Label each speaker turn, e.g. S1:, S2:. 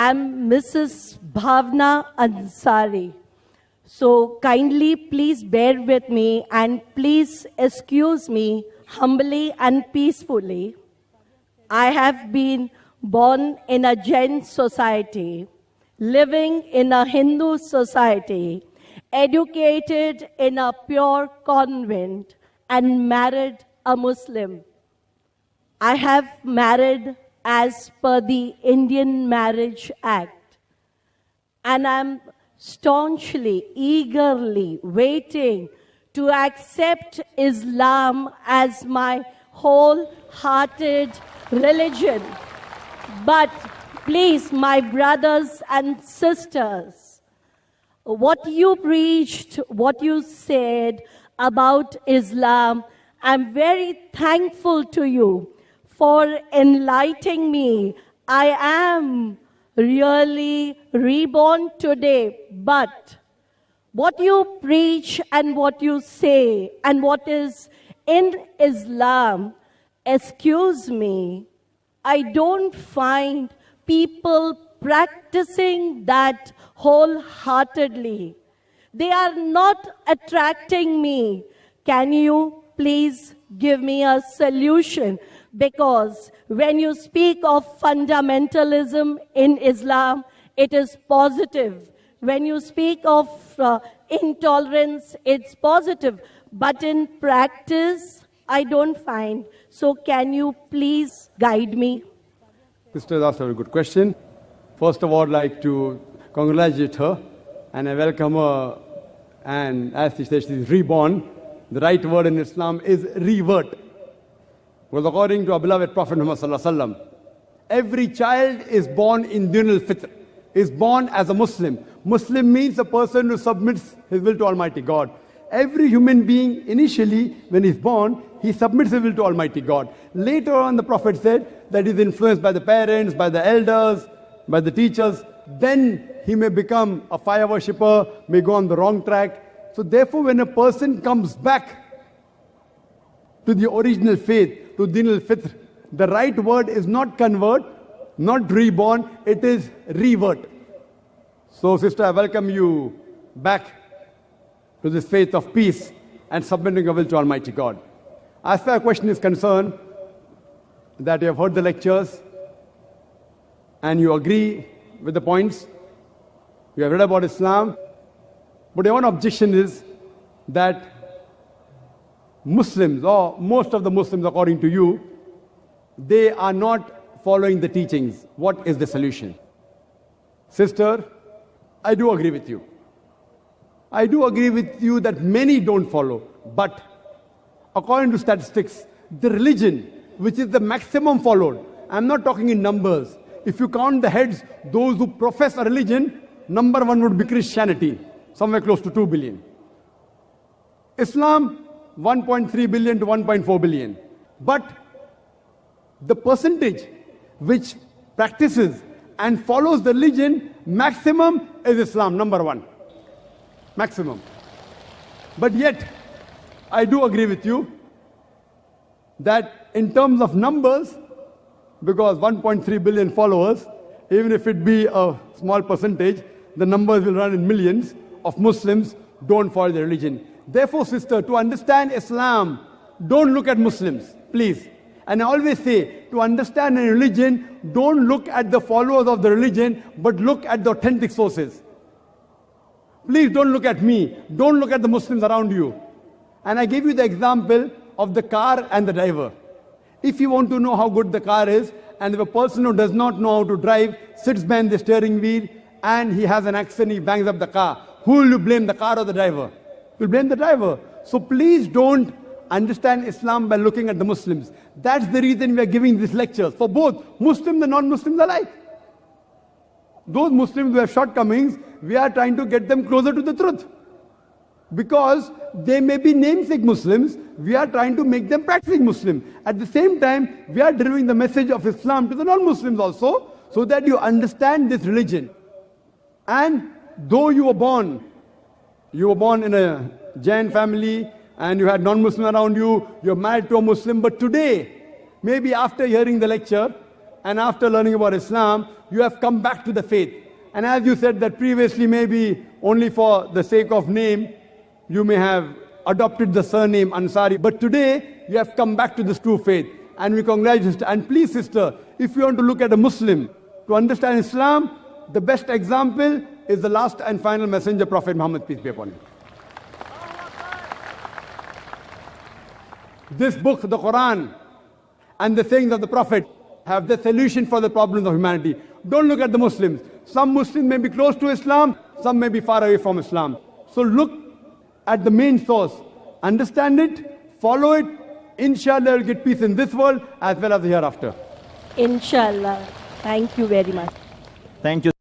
S1: I'm Mrs. Bhavna Ansari. So kindly please bear with me and please excuse me humbly and peacefully. I have been born in a Jain society, living in a Hindu society, educated in a pure convent, and married a Muslim. I have married as per the Indian Marriage Act, and I'm staunchly, eagerly waiting to accept Islam as my wholehearted religion. But please, my brothers and sisters, what you preached, what you said about Islam, I'm very thankful to you for enlightening me. I am really reborn today, but what you preach and what you say and what is in Islam, excuse me, I don't find people practicing that wholeheartedly. They are not attracting me. Can you please give me a solution? Because when you speak of fundamentalism in Islam, it is positive. When you speak of intolerance, it's positive. But in practice, I don't find. So can you please guide me?
S2: Sister has asked a very good question. First of all, I'd like to congratulate her and I welcome her. And as she says, she is reborn. The right word in Islam is revert. Because according to our beloved Prophet Muhammad sallallahu alaihi wasallam, every child is born in din al-fitr, is born as a Muslim. Muslim means a person who submits his will to Almighty God. Every human being, initially, when he's born, he submits his will to Almighty God. Later on, the Prophet said that he's influenced by the parents, by the elders, by the teachers. Then he may become a fire worshipper, may go on the wrong track. So therefore, when a person comes back to the original faith, to din al-fitr, the right word is not convert, not reborn, it is revert. So sister, I welcome you back to this faith of peace and submitting your will to Almighty God. As far as question is concerned, that you have heard the lectures and you agree with the points, you have read about Islam, but your one objection is that Muslims, or most of the Muslims according to you, they are not following the teachings. What is the solution? Sister, I do agree with you. I do agree with you that many don't follow. But according to statistics, the religion, which is the maximum followed, I'm not talking in numbers. If you count the heads, those who profess a religion, number one would be Christianity, somewhere close to 2 billion. Islam, 1.3 billion to 1.4 billion. But the percentage which practices and follows the religion, maximum is Islam, number one. Maximum. But yet, I do agree with you that in terms of numbers, because 1.3 billion followers, even if it be a small percentage, the numbers will run in millions of Muslims don't follow the religion. Therefore, sister, to understand Islam, don't look at Muslims, please. And I always say, to understand a religion, don't look at the followers of the religion, but look at the authentic sources. Please don't look at me. Don't look at the Muslims around you. And I gave you the example of the car and the driver. If you want to know how good the car is, and if a person who does not know how to drive sits behind the steering wheel and he has an accident, he bangs up the car, who will you blame, the car or the driver? You'll blame the driver. So please don't understand Islam by looking at the Muslims. That's the reason we are giving these lectures for both Muslims and non-Muslims alike. Those Muslims who have shortcomings, we are trying to get them closer to the truth. Because they may be namesake Muslims, we are trying to make them practicing Muslim. At the same time, we are delivering the message of Islam to the non-Muslims also, so that you understand this religion. And though you were born in a Jain family, and you had non-Muslim around you, you're married to a Muslim, but today, maybe after hearing the lecture, and after learning about Islam, you have come back to the faith. And as you said that previously, maybe only for the sake of name, you may have adopted the surname Ansari. But today, you have come back to this true faith. And we congratulate you, sister. And please, sister, if you want to look at a Muslim, to understand Islam, the best example is the last and final messenger, Prophet Muhammad, peace be upon him. This book, the Quran, and the sayings of the Prophet have the solution for the problems of humanity. Don't look at the Muslims. Some Muslims may be close to Islam, some may be far away from Islam. So look at the main source. Understand it, follow it. Inshallah, you'll get peace in this world as well as the hereafter.
S1: Inshallah. Thank you very much.
S3: Thank you.